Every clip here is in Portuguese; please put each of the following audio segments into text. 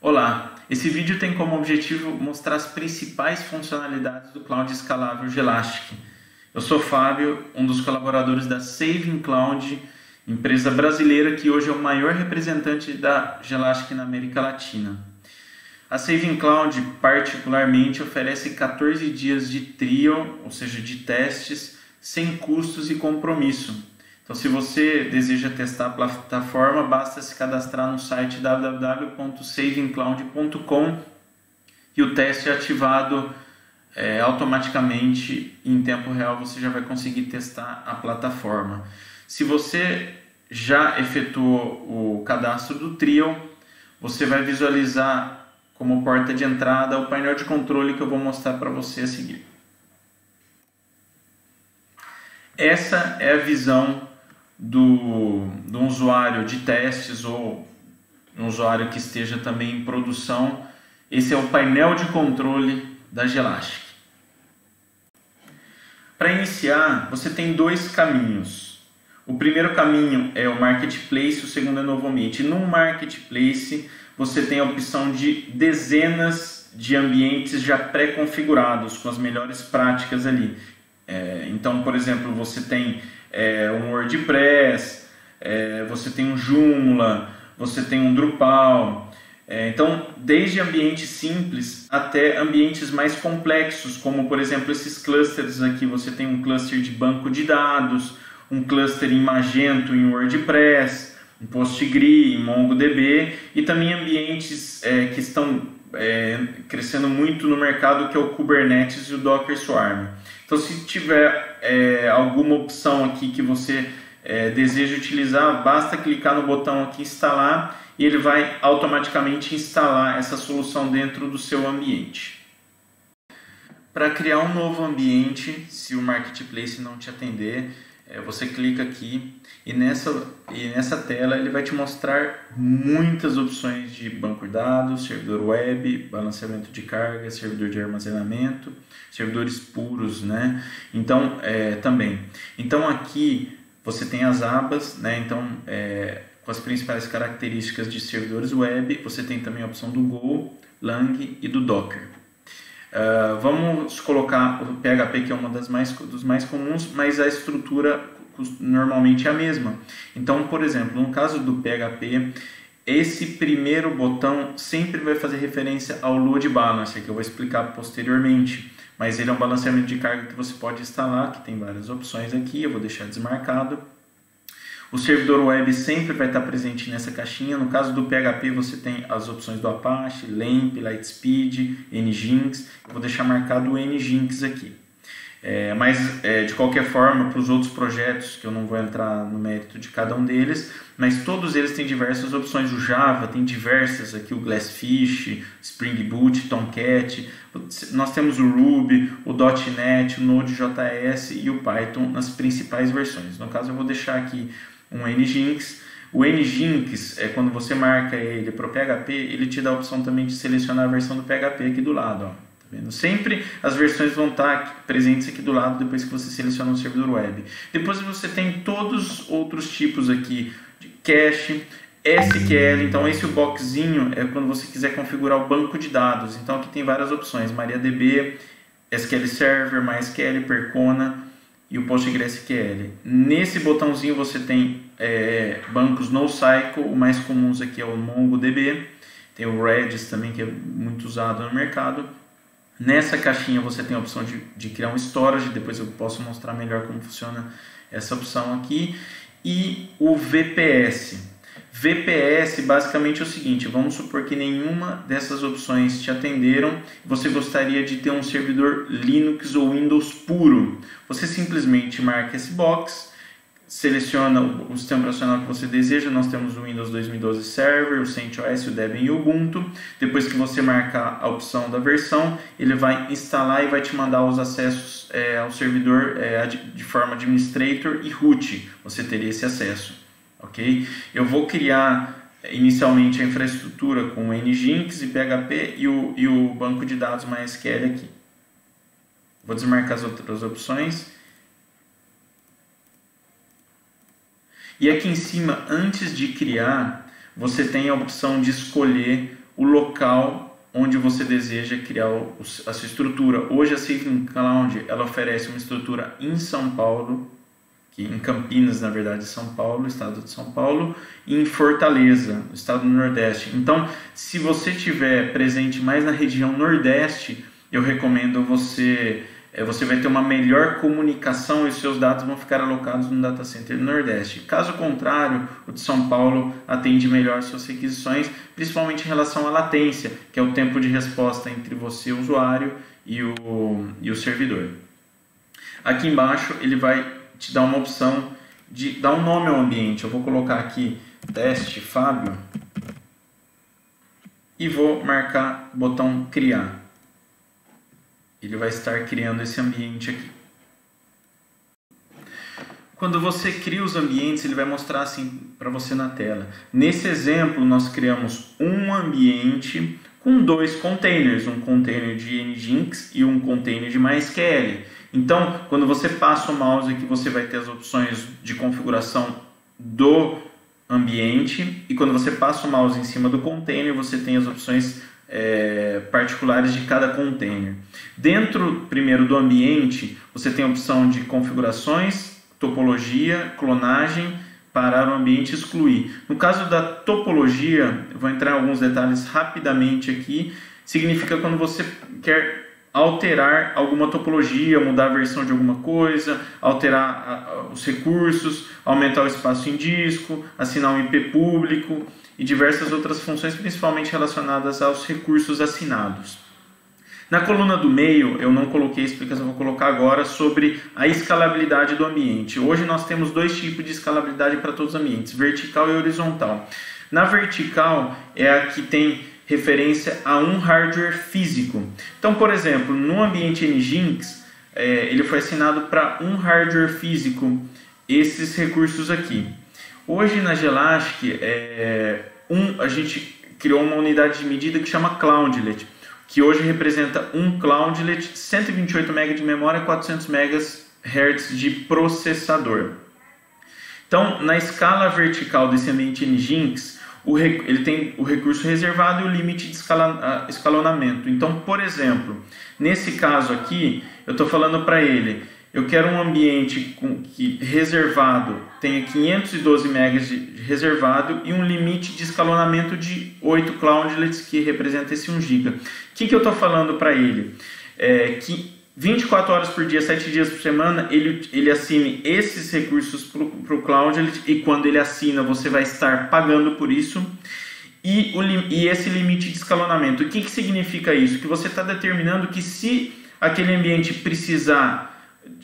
Olá, esse vídeo tem como objetivo mostrar as principais funcionalidades do Cloud escalável Gelastic. Eu sou Fábio, um dos colaboradores da Saving Cloud, empresa brasileira que hoje é o maior representante da Gelastic na América Latina. A Saving Cloud particularmente oferece 14 dias de trial, ou seja, de testes, sem custos e compromisso. Então, se você deseja testar a plataforma, basta se cadastrar no site www.savingcloud.com e o teste é ativado automaticamente. Em tempo real você já vai conseguir testar a plataforma. Se você já efetuou o cadastro do trial, você vai visualizar como porta de entrada o painel de controle que eu vou mostrar para você a seguir. Essa é a visão do usuário de testes ou um usuário que esteja também em produção. Esse é o painel de controle da Gelastic. Para iniciar, você tem dois caminhos. O primeiro caminho é o Marketplace, o segundo é Novo Ambiente. No Marketplace, você tem a opção de dezenas de ambientes já pré-configurados, com as melhores práticas ali. Então, por exemplo, você tem um WordPress, você tem um Joomla, você tem um Drupal. Então, desde ambientes simples até ambientes mais complexos, como por exemplo esses clusters aqui. Você tem um cluster de banco de dados, um cluster em Magento em WordPress, em Postgre, em MongoDB, e também ambientes que estão crescendo muito no mercado, que é o Kubernetes e o Docker Swarm. Então, se tiver alguma opção aqui que você deseja utilizar, basta clicar no botão aqui instalar e ele vai automaticamente instalar essa solução dentro do seu ambiente. Para criar um novo ambiente, se o Marketplace não te atender, você clica aqui e nessa tela ele vai te mostrar muitas opções de banco de dados, servidor web, balanceamento de carga, servidor de armazenamento, servidores puros, né? Então, também. Então aqui você tem as abas, né? Então, com as principais características de servidores web, você tem também a opção do Go, Lang e do Docker. Vamos colocar o PHP, que é uma dos mais comuns, mas a estrutura normalmente é a mesma. Então, por exemplo, no caso do PHP, esse primeiro botão sempre vai fazer referência ao Load Balancer, que eu vou explicar posteriormente. Mas ele é um balanceamento de carga que você pode instalar, que tem várias opções aqui, eu vou deixar desmarcado. O servidor web sempre vai estar presente nessa caixinha. No caso do PHP, você tem as opções do Apache, LAMP, Lightspeed, Nginx. Eu vou deixar marcado o Nginx aqui. Mas, de qualquer forma, para os outros projetos, que eu não vou entrar no mérito de cada um deles, mas todos eles têm diversas opções. O Java tem diversas aqui, o Glassfish, Spring Boot, Tomcat. Nós temos o Ruby, o .NET, o Node.js e o Python nas principais versões. No caso, eu vou deixar aqui um Nginx. O Nginx, quando você marca ele para o PHP, ele te dá a opção também de selecionar a versão do PHP aqui do lado, ó. Tá vendo? Sempre as versões vão estar presentes aqui do lado depois que você seleciona o servidor web. Depois você tem todos os outros tipos aqui de cache, SQL. Então esse boxzinho é quando você quiser configurar o banco de dados. Então aqui tem várias opções: MariaDB, SQL Server, MySQL, Percona e o PostgreSQL. Nesse botãozinho você tem bancos NoSQL. O mais comuns aqui é o MongoDB. Tem o Redis também, que é muito usado no mercado. Nessa caixinha você tem a opção de criar um storage. Depois eu posso mostrar melhor como funciona essa opção aqui. E o VPS. VPS basicamente é o seguinte: vamos supor que nenhuma dessas opções te atenderam, você gostaria de ter um servidor Linux ou Windows puro. Você simplesmente marca esse box, seleciona o sistema operacional que você deseja. Nós temos o Windows 2012 Server, o CentOS, o Debian e o Ubuntu. Depois que você marcar a opção da versão, ele vai instalar e vai te mandar os acessos ao servidor de forma administrator e root. Você teria esse acesso. Ok? Eu vou criar inicialmente a infraestrutura com Nginx e PHP e o banco de dados MySQL aqui. Vou desmarcar as outras opções. E aqui em cima, antes de criar, você tem a opção de escolher o local onde você deseja criar a sua estrutura. Hoje a Saving Cloud ela oferece uma estrutura em São Paulo, que em Campinas, na verdade, São Paulo, estado de São Paulo, e em Fortaleza, estado do Nordeste. Então, se você estiver presente mais na região Nordeste, eu recomendo você vai ter uma melhor comunicação e os seus dados vão ficar alocados no data center do Nordeste. Caso contrário, o de São Paulo atende melhor suas requisições, principalmente em relação à latência, que é o tempo de resposta entre você, o usuário, e o servidor. Aqui embaixo ele vai te dar uma opção de dar um nome ao ambiente. Eu vou colocar aqui teste Fábio e vou marcar o botão criar. Ele vai estar criando esse ambiente aqui. Quando você cria os ambientes, ele vai mostrar assim para você na tela. Nesse exemplo, nós criamos um ambiente com 2 containers, um container de Nginx e um container de MySQL. Então, quando você passa o mouse aqui, você vai ter as opções de configuração do ambiente, e quando você passa o mouse em cima do container, você tem as opções particulares de cada container. Dentro, primeiro, do ambiente, você tem a opção de configurações, topologia, clonagem, parar o ambiente e excluir. No caso da topologia, eu vou entrar em alguns detalhes rapidamente aqui, significa quando você quer alterar alguma topologia, mudar a versão de alguma coisa, alterar os recursos, aumentar o espaço em disco, assinar um IP público e diversas outras funções, principalmente relacionadas aos recursos assinados. Na coluna do meio, eu não coloquei explicação, vou colocar agora sobre a escalabilidade do ambiente. Hoje nós temos 2 tipos de escalabilidade para todos os ambientes, vertical e horizontal. Na vertical é a que tem referência a um hardware físico. Então, por exemplo, no ambiente Nginx, ele foi assinado para um hardware físico, esses recursos aqui. Hoje na Gelastic, a gente criou uma unidade de medida que chama Cloudlet, que hoje representa um Cloudlet, 128 MB de memória e 400 MHz de processador. Então, na escala vertical desse ambiente Nginx, ele tem o recurso reservado e o limite de escalonamento. Então, por exemplo, nesse caso aqui, eu estou falando para ele, eu quero um ambiente que reservado tenha 512 MB de reservado e um limite de escalonamento de 8 cloudlets, que representa esse 1 GB. O que eu estou falando para ele? Que 24 horas por dia, 7 dias por semana, ele assine esses recursos para o Cloudlet, e quando ele assina, você vai estar pagando por isso, e esse limite de escalonamento. O que significa isso? Que você está determinando que se aquele ambiente precisar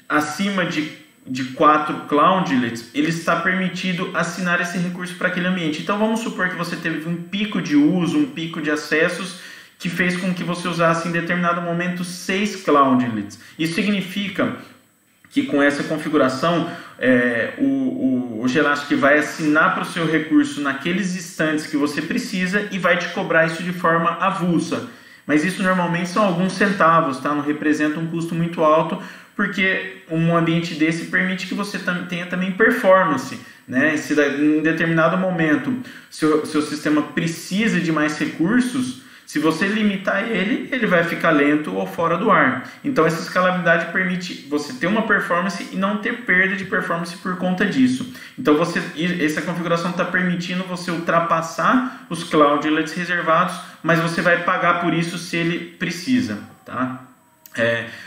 acima de 4 Cloudlets, ele está permitido assinar esse recurso para aquele ambiente. Então vamos supor que você teve um pico de uso, um pico de acessos, que fez com que você usasse em determinado momento 6 Cloudlets. Isso significa que com essa configuração, o Gelastic vai assinar para o seu recurso naqueles instantes que você precisa e vai te cobrar isso de forma avulsa. Mas isso normalmente são alguns centavos, tá? Não representa um custo muito alto, porque um ambiente desse permite que você tenha também performance, né? Se em determinado momento seu sistema precisa de mais recursos, se você limitar ele vai ficar lento ou fora do ar. Então essa escalabilidade permite você ter uma performance e não ter perda de performance por conta disso. Então essa configuração está permitindo você ultrapassar os cloudlets reservados, mas você vai pagar por isso se ele precisa, tá?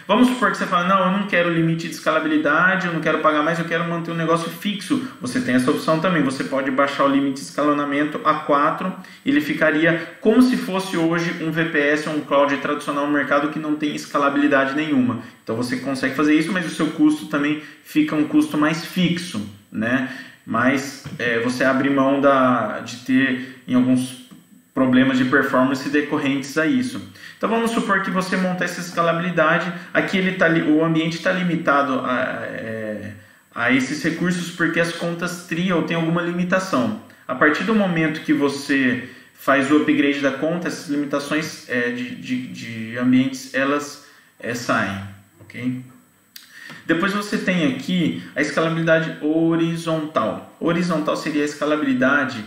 Vamos supor que você fala, não, eu não quero limite de escalabilidade, eu não quero pagar mais, eu quero manter um negócio fixo. Você tem essa opção também, você pode baixar o limite de escalonamento a 4, ele ficaria como se fosse hoje um VPS ou um cloud tradicional no mercado que não tem escalabilidade nenhuma. Então você consegue fazer isso, mas o seu custo também fica um custo mais fixo, né? Mas você abre mão de ter em alguns problemas de performance decorrentes a isso. Então vamos supor que você monta essa escalabilidade, aqui o ambiente está limitado a esses recursos porque as contas trial têm alguma limitação. A partir do momento que você faz o upgrade da conta, essas limitações de ambientes, elas saem, ok? Depois você tem aqui a escalabilidade horizontal. Horizontal seria a escalabilidade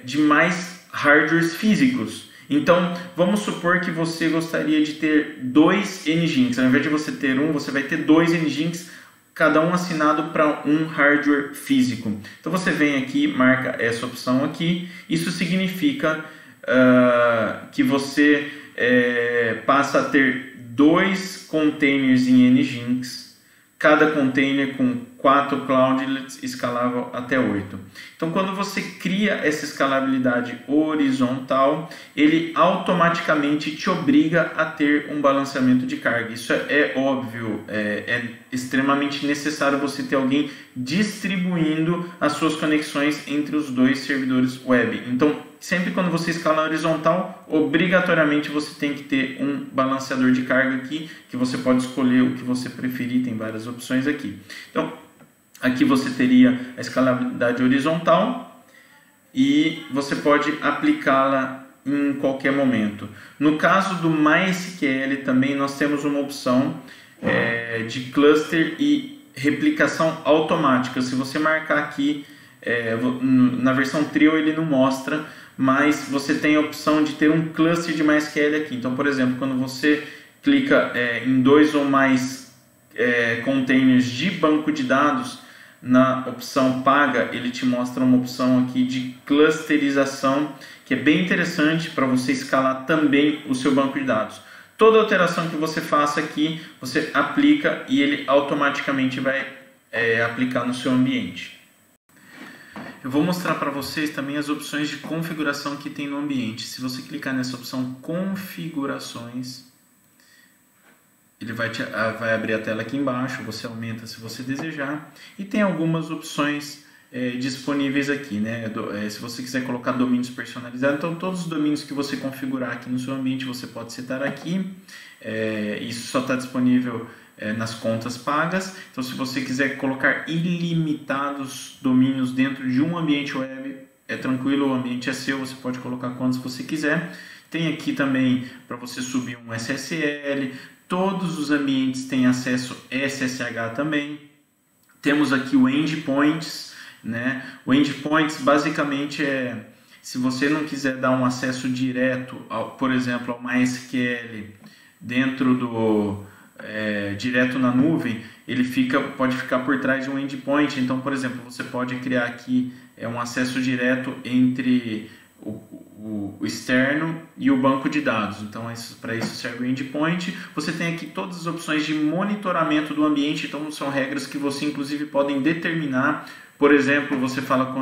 de mais hardwares físicos. Então, vamos supor que você gostaria de ter 2 Nginx. Ao invés de você ter um, você vai ter 2 Nginx, cada um assinado para um hardware físico. Então, você vem aqui, marca essa opção aqui. Isso significa que você passa a ter 2 containers em Nginx, cada container com 4 cloudlets escalável até 8. Então, quando você cria essa escalabilidade horizontal, ele automaticamente te obriga a ter um balanceamento de carga. Isso é óbvio, é extremamente necessário você ter alguém distribuindo as suas conexões entre os 2 servidores web. Então, sempre quando você escala horizontal, obrigatoriamente você tem que ter um balanceador de carga aqui, que você pode escolher o que você preferir, tem várias opções aqui. Então, aqui você teria a escalabilidade horizontal e você pode aplicá-la em qualquer momento. No caso do MySQL também nós temos uma opção de cluster e replicação automática. Se você marcar aqui, na versão Trio ele não mostra, mas você tem a opção de ter um cluster de MySQL aqui. Então, por exemplo, quando você clica em 2 ou mais containers de banco de dados, na opção paga, ele te mostra uma opção aqui de clusterização, que é bem interessante para você escalar também o seu banco de dados. Toda alteração que você faça aqui, você aplica e ele automaticamente vai aplicar no seu ambiente. Eu vou mostrar para vocês também as opções de configuração que tem no ambiente. Se você clicar nessa opção configurações, ele vai abrir a tela aqui embaixo, você aumenta se você desejar. E tem algumas opções disponíveis aqui, né? Se você quiser colocar domínios personalizados, então todos os domínios que você configurar aqui no seu ambiente, você pode setar aqui. Isso só está disponível nas contas pagas. Então, se você quiser colocar ilimitados domínios dentro de um ambiente web, é tranquilo, o ambiente é seu, você pode colocar quantos você quiser. Tem aqui também para você subir um SSL. Todos os ambientes têm acesso SSH também. Temos aqui o Endpoints, né? O Endpoints basicamente se você não quiser dar um acesso direto, por exemplo, ao MySQL dentro direto na nuvem, ele pode ficar por trás de um endpoint. Então, por exemplo, você pode criar aqui um acesso direto entre o externo e o banco de dados. Então, para isso serve o endpoint. Você tem aqui todas as opções de monitoramento do ambiente. Então, são regras que você inclusive podem determinar. Por exemplo, você fala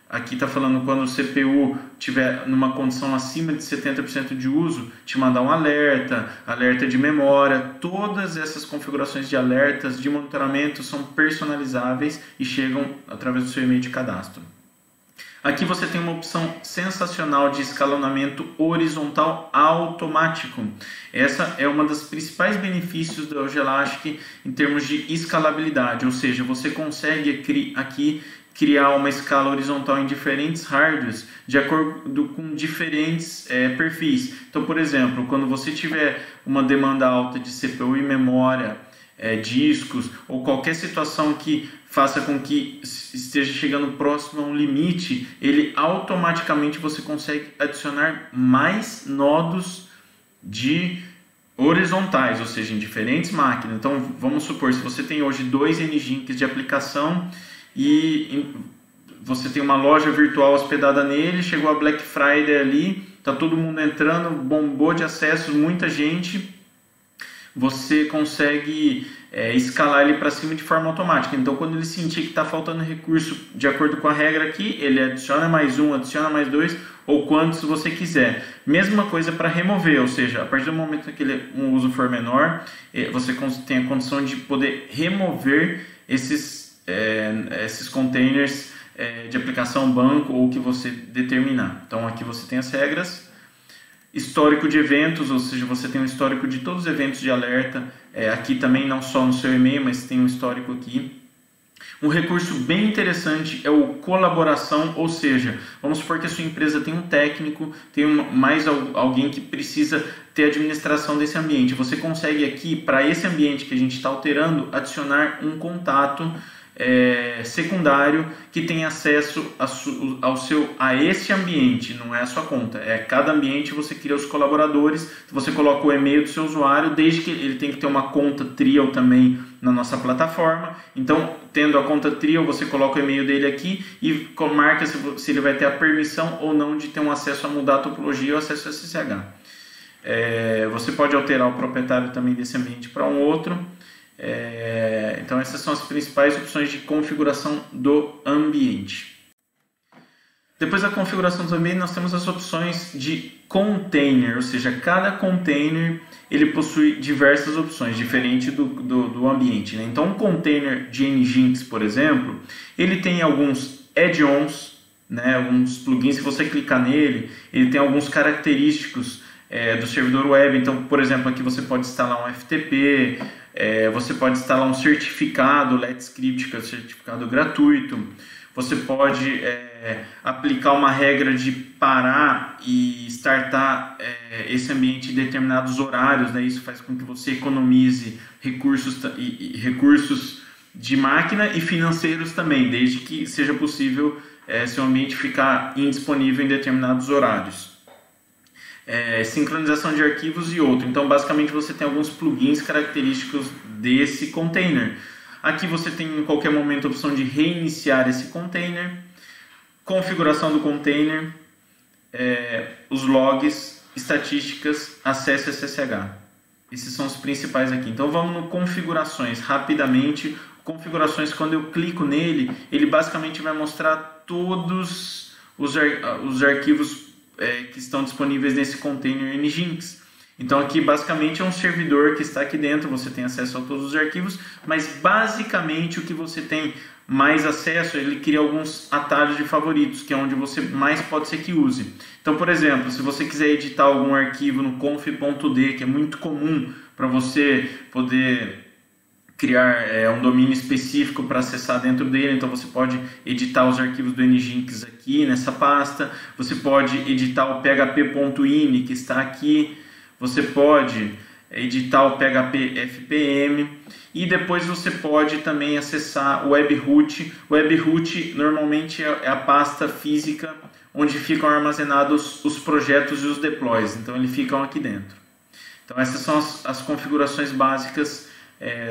aqui está falando quando o CPU estiver numa condição acima de 70% de uso, te mandar um alerta de memória. Todas essas configurações de alertas, de monitoramento são personalizáveis e chegam através do seu e-mail de cadastro. Aqui você tem uma opção sensacional de escalonamento horizontal automático. Essa é uma das principais benefícios do Gelastic em termos de escalabilidade, ou seja, você consegue aqui criar uma escala horizontal em diferentes hardwares de acordo com diferentes perfis. Então, por exemplo, quando você tiver uma demanda alta de CPU e memória, discos, ou qualquer situação que faça com que esteja chegando próximo a um limite, ele automaticamente você consegue adicionar mais nodos horizontais, ou seja, em diferentes máquinas. Então, vamos supor, se você tem hoje 2 Nginx de aplicação e você tem uma loja virtual hospedada nele, chegou a Black Friday ali, está todo mundo entrando, bombou de acessos, muita gente, você consegue escalar ele para cima de forma automática. Então, quando ele sentir que está faltando recurso de acordo com a regra aqui, ele adiciona mais um, adiciona mais 2, ou quantos você quiser. Mesma coisa para remover, ou seja, a partir do momento que um uso for menor, você tem a condição de poder remover esses containers de aplicação banco ou que você determinar. Então, aqui você tem as regras. Histórico de eventos, ou seja, você tem um histórico de todos os eventos de alerta, aqui também não só no seu e-mail, mas tem um histórico aqui. Um recurso bem interessante é o colaboração, ou seja, vamos supor que a sua empresa tem um técnico, tem mais alguém que precisa ter administração desse ambiente. Você consegue aqui, para esse ambiente que a gente está alterando, adicionar um contato secundário que tem acesso a esse ambiente, não é a sua conta. Cada ambiente você cria os colaboradores, você coloca o e-mail do seu usuário, desde que ele tem que ter uma conta Trial também na nossa plataforma. Então, tendo a conta Trial, você coloca o e-mail dele aqui e marca se ele vai ter a permissão ou não de ter um acesso a mudar a topologia ou acesso a SSH. Você pode alterar o proprietário também desse ambiente para um outro. Então essas são as principais opções de configuração do ambiente. Depois da configuração do ambiente, nós temos as opções de container, ou seja, cada container ele possui diversas opções, diferente do ambiente, né? Então um container de Nginx, por exemplo, ele tem alguns add-ons, né? Alguns plugins, se você clicar nele, ele tem alguns característicos do servidor web. Então, por exemplo, aqui você pode instalar um FTP, você pode instalar um certificado Let's Script, que é um certificado gratuito. Você pode aplicar uma regra de parar e startar esse ambiente em determinados horários, né? Isso faz com que você economize recursos de máquina e financeiros também, desde que seja possível seu ambiente ficar indisponível em determinados horários. Sincronização de arquivos e outro. Então, basicamente, você tem alguns plugins característicos desse container. Aqui você tem em qualquer momento a opção de reiniciar esse container, configuração do container, os logs, estatísticas, acesso SSH. Esses são os principais aqui. Então vamos no configurações rapidamente. Configurações, quando eu clico nele, ele basicamente vai mostrar todos os arquivos que estão disponíveis nesse container Nginx. Então aqui basicamente é um servidor que está aqui dentro, você tem acesso a todos os arquivos, mas basicamente o que você tem mais acesso, ele cria alguns atalhos de favoritos, que é onde você mais pode ser que use. Então, por exemplo, se você quiser editar algum arquivo no conf.d, que é muito comum para você poder criar um domínio específico para acessar dentro dele, então você pode editar os arquivos do Nginx aqui nessa pasta, você pode editar o php.ini que está aqui, você pode editar o PHP FPM e depois você pode também acessar o webroot. O webroot normalmente é a pasta física onde ficam armazenados os projetos e os deploys, então eles ficam aqui dentro. Então essas são as configurações básicas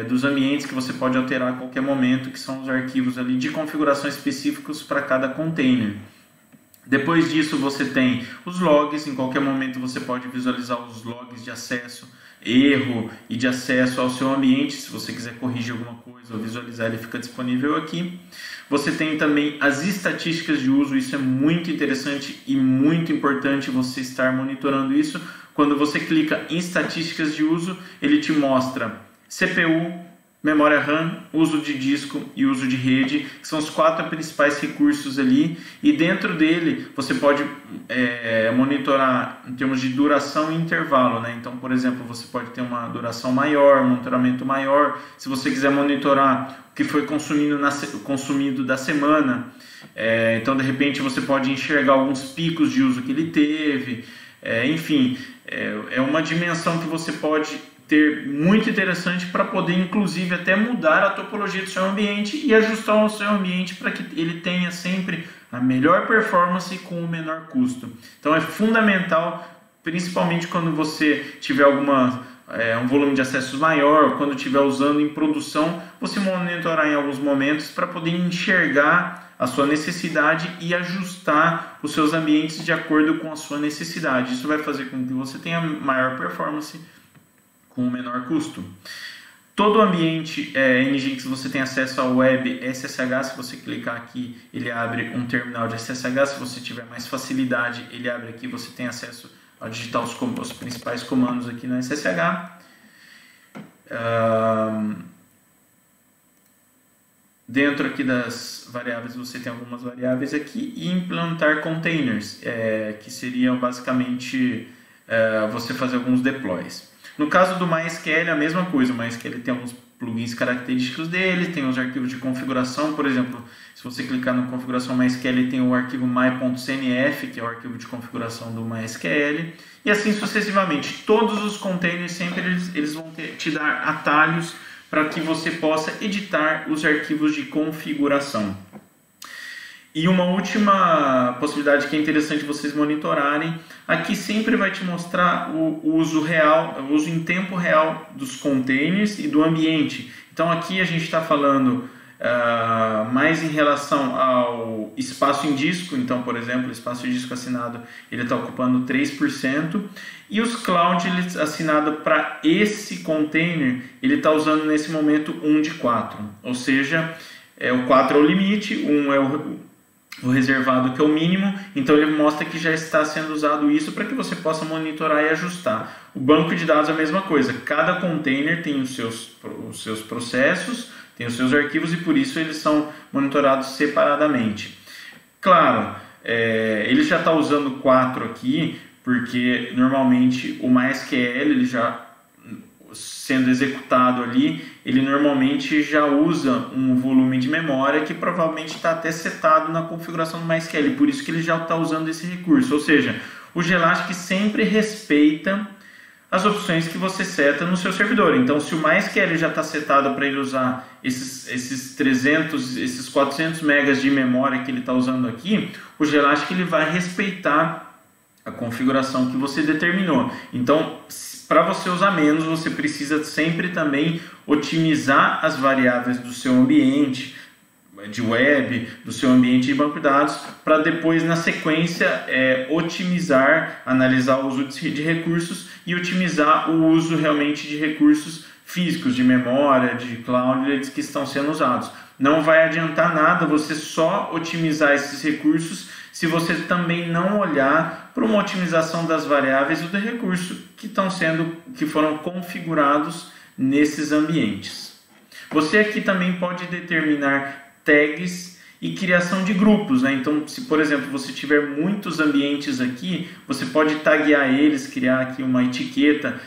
dos ambientes que você pode alterar a qualquer momento, que são os arquivos ali de configuração específicos para cada container. Depois disso você tem os logs, em qualquer momento você pode visualizar os logs de acesso, erro e de acesso ao seu ambiente, se você quiser corrigir alguma coisa ou visualizar, ele fica disponível aqui. Você tem também as estatísticas de uso, isso é muito interessante e muito importante você estar monitorando isso. Quando você clica em estatísticas de uso, ele te mostra CPU, memória RAM, uso de disco e uso de rede, que são os 4 principais recursos ali, e dentro dele você pode monitorar em termos de duração e intervalo, né? Então, por exemplo, você pode ter uma duração maior, um monitoramento maior. Se você quiser monitorar o que foi consumido da semana, então de repente você pode enxergar alguns picos de uso que ele teve, enfim, é uma dimensão que você pode ter muito interessante para poder inclusive até mudar a topologia do seu ambiente e ajustar o seu ambiente para que ele tenha sempre a melhor performance com o menor custo. Então é fundamental, principalmente quando você tiver um volume de acessos maior, quando estiver usando em produção, você monitorar em alguns momentos para poder enxergar a sua necessidade e ajustar os seus ambientes de acordo com a sua necessidade. Isso vai fazer com que você tenha maior performance com o menor custo. Todo o ambiente Nginx você tem acesso ao web SSH. Se você clicar aqui, ele abre um terminal de SSH. Se você tiver mais facilidade, ele abre aqui, você tem acesso a digitar os principais comandos aqui no SSH. Dentro aqui das variáveis você tem algumas variáveis aqui e implantar containers, que seriam basicamente você fazer alguns deploys. No caso do MySQL, a mesma coisa. O MySQL tem alguns plugins característicos dele, tem os arquivos de configuração. Por exemplo, se você clicar na configuração MySQL, tem o arquivo my.cnf, que é o arquivo de configuração do MySQL, e assim sucessivamente. Todos os containers sempre eles vão te dar atalhos para que você possa editar os arquivos de configuração. E uma última possibilidade que é interessante vocês monitorarem, aqui sempre vai te mostrar o uso real, o uso em tempo real dos containers e do ambiente. Então aqui a gente está falando mais em relação ao espaço em disco. Então, por exemplo, o espaço em disco assinado ele está ocupando 3%, e os cloud assinado para esse container ele está usando nesse momento 1 de 4, ou seja, o 4 é o limite, 1 é o reservado, que é o mínimo. Então ele mostra que já está sendo usado isso para que você possa monitorar e ajustar. O banco de dados é a mesma coisa, cada container tem os seus processos, tem os seus arquivos, e por isso eles são monitorados separadamente. Claro, ele já está usando 4 aqui, porque normalmente o MySQL, ele já sendo executado ali, ele normalmente já usa um volume de memória que provavelmente está até setado na configuração do MySQL, por isso que ele já está usando esse recurso. Ou seja, o Gelastic sempre respeita as opções que você seta no seu servidor. Então, se o MySQL já está setado para ele usar esses 400 megas de memória que ele está usando aqui, o Gelastic ele vai respeitar a configuração que você determinou. Então, para você usar menos, você precisa sempre também otimizar as variáveis do seu ambiente de web, do seu ambiente de banco de dados, para depois, na sequência, otimizar, analisar o uso de recursos e otimizar o uso realmente de recursos físicos, de memória, de cloud, que estão sendo usados. Não vai adiantar nada você só otimizar esses recursos se você também não olhar para uma otimização das variáveis do recurso que foram configurados nesses ambientes. Você aqui também pode determinar tags e criação de grupos, né? Então, se por exemplo você tiver muitos ambientes aqui, você pode taguear eles, criar aqui uma etiqueta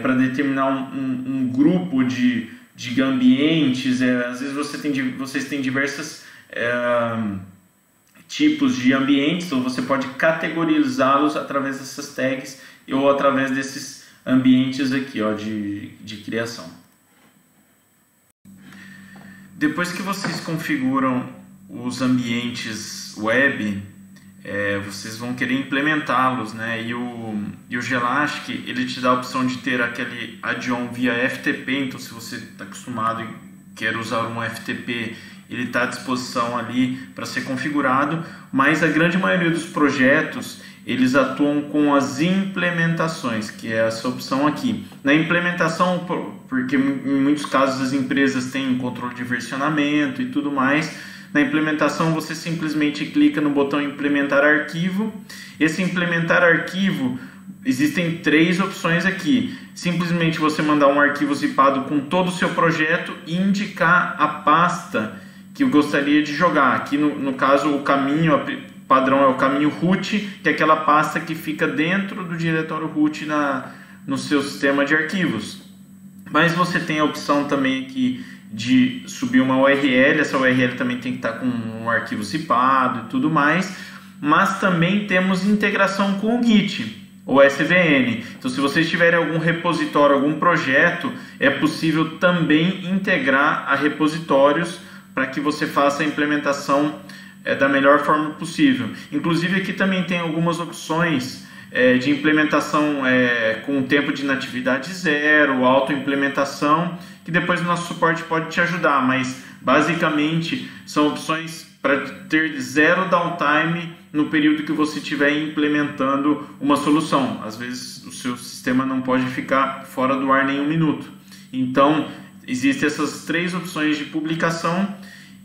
para determinar um grupo de ambientes. Às vezes vocês têm diversas tipos de ambientes, ou você pode categorizá-los através dessas tags ou através desses ambientes aqui, ó, de criação. Depois que vocês configuram os ambientes web, vocês vão querer implementá-los, né? E o Gelastic ele te dá a opção de ter aquele add-on via FTP. Então, se você está acostumado e quer usar um FTP, ele está à disposição ali para ser configurado, mas a grande maioria dos projetos eles atuam com as implementações, que é essa opção aqui. Na implementação, porque em muitos casos as empresas têm controle de versionamento e tudo mais, na implementação você simplesmente clica no botão implementar arquivo. Esse implementar arquivo, existem 3 opções aqui. Simplesmente você mandar um arquivo zipado com todo o seu projeto e indicar a pasta que eu gostaria de jogar. Aqui no caso o caminho padrão é o caminho root, que é aquela pasta que fica dentro do diretório root no seu sistema de arquivos. Mas você tem a opção também aqui de subir uma URL, essa URL também tem que estar com um arquivo zipado e tudo mais, mas também temos integração com o Git, ou SVN. Então, se vocês tiverem algum repositório, algum projeto, é possível também integrar a repositórios para que você faça a implementação da melhor forma possível. Inclusive aqui também tem algumas opções de implementação com tempo de natividade 0, auto-implementação, que depois o nosso suporte pode te ajudar, mas basicamente são opções para ter 0 downtime no período que você estiver implementando uma solução. Às vezes o seu sistema não pode ficar fora do ar nem um minuto. Então, existem essas 3 opções de publicação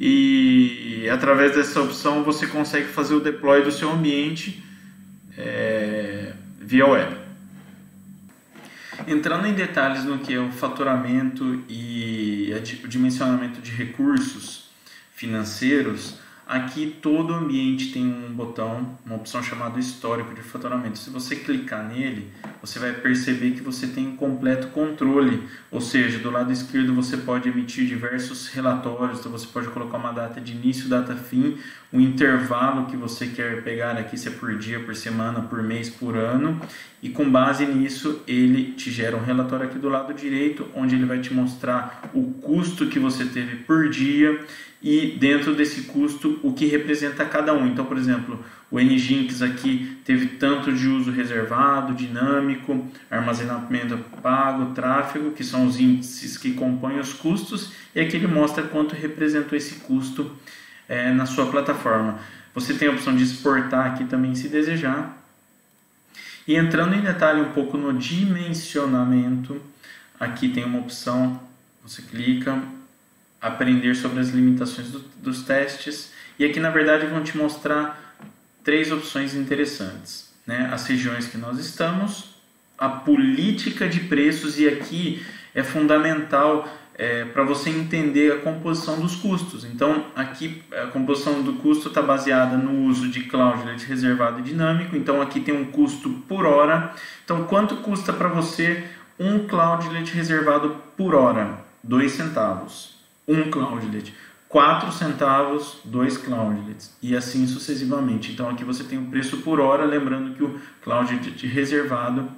e através dessa opção você consegue fazer o deploy do seu ambiente via web. Entrando em detalhes no que é o faturamento e o dimensionamento de recursos financeiros, aqui todo ambiente tem um botão, uma opção chamada histórico de faturamento. Se você clicar nele, você vai perceber que você tem um completo controle, ou seja, do lado esquerdo você pode emitir diversos relatórios, então você pode colocar uma data de início, data fim, o intervalo que você quer pegar aqui, se é por dia, por semana, por mês, por ano, e com base nisso ele te gera um relatório aqui do lado direito, onde ele vai te mostrar o custo que você teve por dia e dentro desse custo o que representa cada um. Então, por exemplo, o NGINX aqui teve tanto de uso reservado, dinâmico, armazenamento pago, tráfego, que são os índices que compõem os custos, e aqui ele mostra quanto representou esse custo na sua plataforma. Você tem a opção de exportar aqui também se desejar. E entrando em detalhe um pouco no dimensionamento, aqui tem uma opção, você clica, aprender sobre as limitações dos testes, e aqui na verdade vão te mostrar 3 opções interessantes, né? As regiões que nós estamos, a política de preços, e aqui é fundamental para você entender a composição dos custos. Então aqui a composição do custo está baseada no uso de Cloudlet reservado e dinâmico, então aqui tem um custo por hora. Então quanto custa para você um Cloudlet reservado por hora? 2 centavos. Um Cloudlet. 4 centavos, 2 Cloudlets, e assim sucessivamente. Então aqui você tem o preço por hora, lembrando que o Cloudlet reservado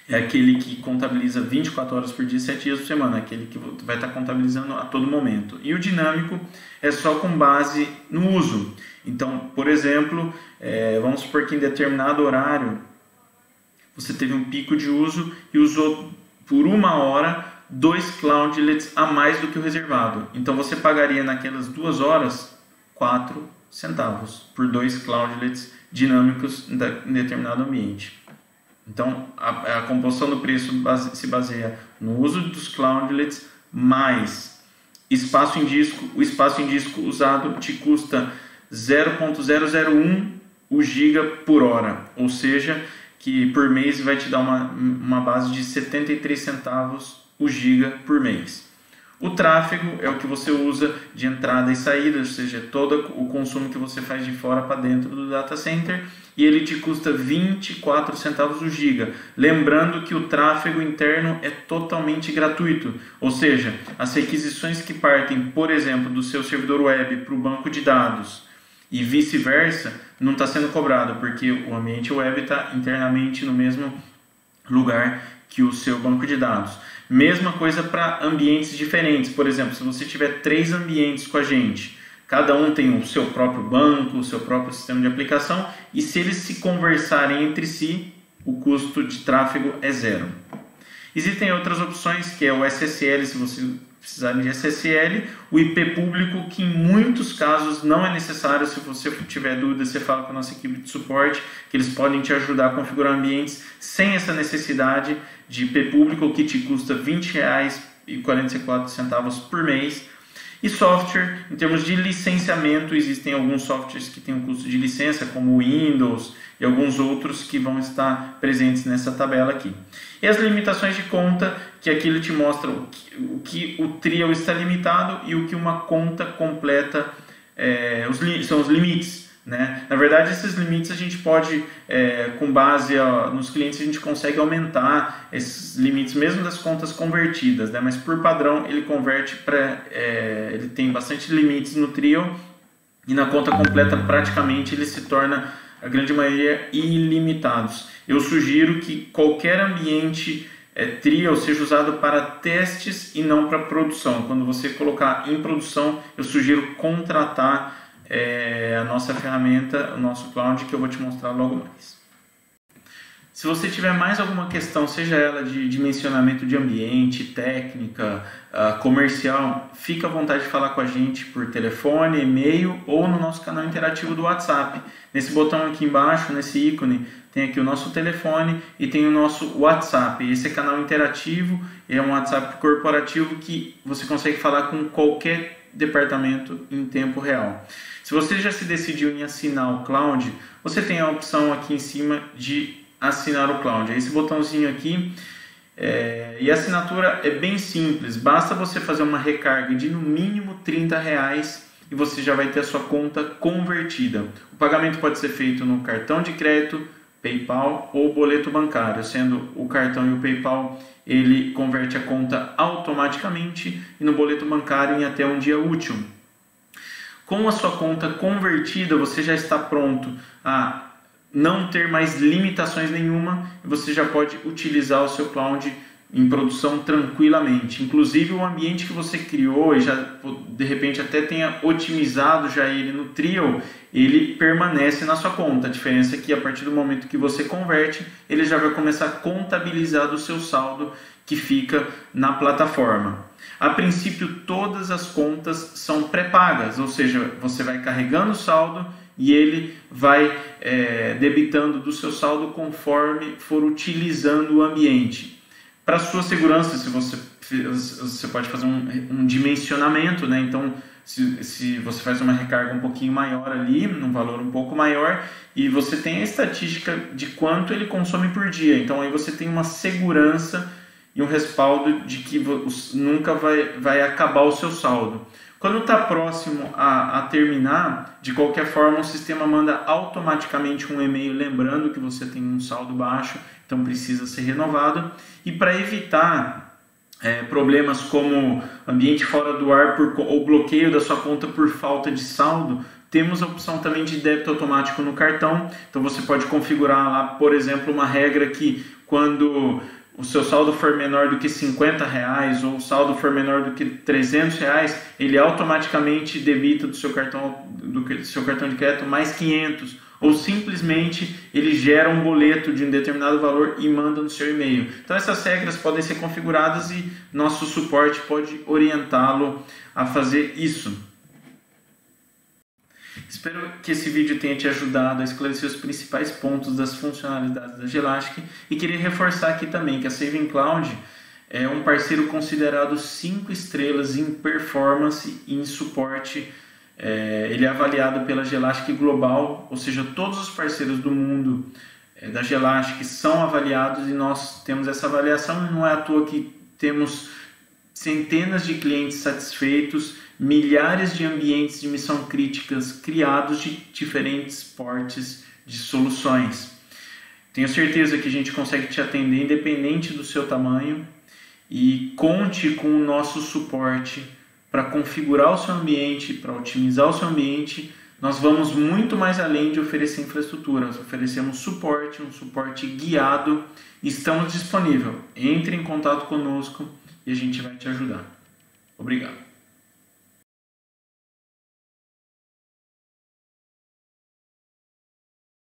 é aquele que contabiliza 24 horas por dia, 7 dias por semana, aquele que vai estar contabilizando a todo momento. E o dinâmico é só com base no uso. Então, por exemplo, vamos supor que em determinado horário você teve um pico de uso e usou por 1 hora 2 Cloudlets a mais do que o reservado. Então você pagaria naquelas 2 horas 4 centavos por 2 Cloudlets dinâmicos em determinado ambiente. Então a composição do preço se baseia no uso dos Cloudlets mais espaço em disco. O espaço em disco usado te custa 0,001 o giga por hora, ou seja, que por mês vai te dar uma base de 73 centavos o giga por mês. O tráfego é o que você usa de entrada e saída, ou seja, todo o consumo que você faz de fora para dentro do data center, e ele te custa 24 centavos o giga. Lembrando que o tráfego interno é totalmente gratuito, ou seja, as requisições que partem, por exemplo, do seu servidor web para o banco de dados e vice-versa, não está sendo cobrado, porque o ambiente web está internamente no mesmo lugar que o seu banco de dados. Mesma coisa para ambientes diferentes. Por exemplo, se você tiver 3 ambientes com a gente, cada um tem o seu próprio banco, o seu próprio sistema de aplicação, e se eles se conversarem entre si, o custo de tráfego é 0. Existem outras opções, que é o SSL, se você precisar de SSL, o IP público, que em muitos casos não é necessário. Se você tiver dúvida, você fala com a nossa equipe de suporte, que eles podem te ajudar a configurar ambientes sem essa necessidade de IP público, que te custa R$ 20,44 por mês. E software, em termos de licenciamento, existem alguns softwares que têm um custo de licença, como o Windows e alguns outros que vão estar presentes nessa tabela aqui. E as limitações de conta, que aqui ele te mostra o que o Trial está limitado e o que uma conta completa são os limites, né? Na verdade, esses limites a gente pode, com base nos clientes, a gente consegue aumentar esses limites mesmo das contas convertidas, né? Mas por padrão ele converte ele tem bastante limites no Trial, e na conta completa praticamente ele se torna, a grande maioria, ilimitados. Eu sugiro que qualquer ambiente Trial seja usado para testes e não para produção. Quando você colocar em produção, eu sugiro contratar a nossa ferramenta, o nosso cloud, que eu vou te mostrar logo mais. Se você tiver mais alguma questão, seja ela de dimensionamento de ambiente, técnica, comercial, fica à vontade de falar com a gente por telefone, e-mail ou no nosso canal interativo do WhatsApp. Nesse botão aqui embaixo, nesse ícone, tem aqui o nosso telefone e tem o nosso WhatsApp. Esse é canal interativo, é um WhatsApp corporativo que você consegue falar com qualquer departamento em tempo real. Se você já se decidiu em assinar o cloud, você tem a opção aqui em cima de assinar o cloud. É esse botãozinho aqui, e a assinatura é bem simples. Basta você fazer uma recarga de no mínimo R$30 e você já vai ter a sua conta convertida. O pagamento pode ser feito no cartão de crédito, PayPal ou boleto bancário, sendo o cartão e o PayPal ele converte a conta automaticamente e no boleto bancário em até um dia útil. Com a sua conta convertida, você já está pronto a não ter mais limitações nenhuma e você já pode utilizar o seu cloud em produção tranquilamente. Inclusive o ambiente que você criou e já de repente até tenha otimizado já ele no Trio, ele permanece na sua conta. A diferença é que a partir do momento que você converte, ele já vai começar a contabilizar do seu saldo que fica na plataforma. A princípio todas as contas são pré-pagas, ou seja, você vai carregando o saldo e ele vai debitando do seu saldo conforme for utilizando o ambiente. Para sua segurança, se você pode fazer um dimensionamento, né? Então, se você faz uma recarga um pouquinho maior ali, num valor um pouco maior, e você tem a estatística de quanto ele consome por dia. Então, aí você tem uma segurança e um respaldo de que nunca vai acabar o seu saldo. Quando está próximo a terminar, de qualquer forma, o sistema manda automaticamente um e-mail lembrando que você tem um saldo baixo, então precisa ser renovado. E para evitar problemas como ambiente fora do ar ou bloqueio da sua conta por falta de saldo, temos a opção também de débito automático no cartão. Então você pode configurar lá, por exemplo, uma regra que quando o seu saldo for menor do que R$50 ou o saldo for menor do que R$300, ele automaticamente debita do seu cartão de crédito mais 500, ou simplesmente ele gera um boleto de um determinado valor e manda no seu e-mail. Então essas regras podem ser configuradas e nosso suporte pode orientá-lo a fazer isso. Espero que esse vídeo tenha te ajudado a esclarecer os principais pontos das funcionalidades da Gelastic e queria reforçar aqui também que a Saving Cloud é um parceiro considerado 5 estrelas em performance e em suporte. Ele é avaliado pela Gelastic Global, ou seja, todos os parceiros do mundo da Gelastic são avaliados e nós temos essa avaliação. Não é à toa que temos centenas de clientes satisfeitos, milhares de ambientes de missão críticas criados de diferentes portes de soluções. Tenho certeza que a gente consegue te atender independente do seu tamanho e conte com o nosso suporte para configurar o seu ambiente, para otimizar o seu ambiente. Nós vamos muito mais além de oferecer infraestrutura, nós oferecemos suporte, um suporte guiado e estamos disponíveis. Entre em contato conosco e a gente vai te ajudar. Obrigado.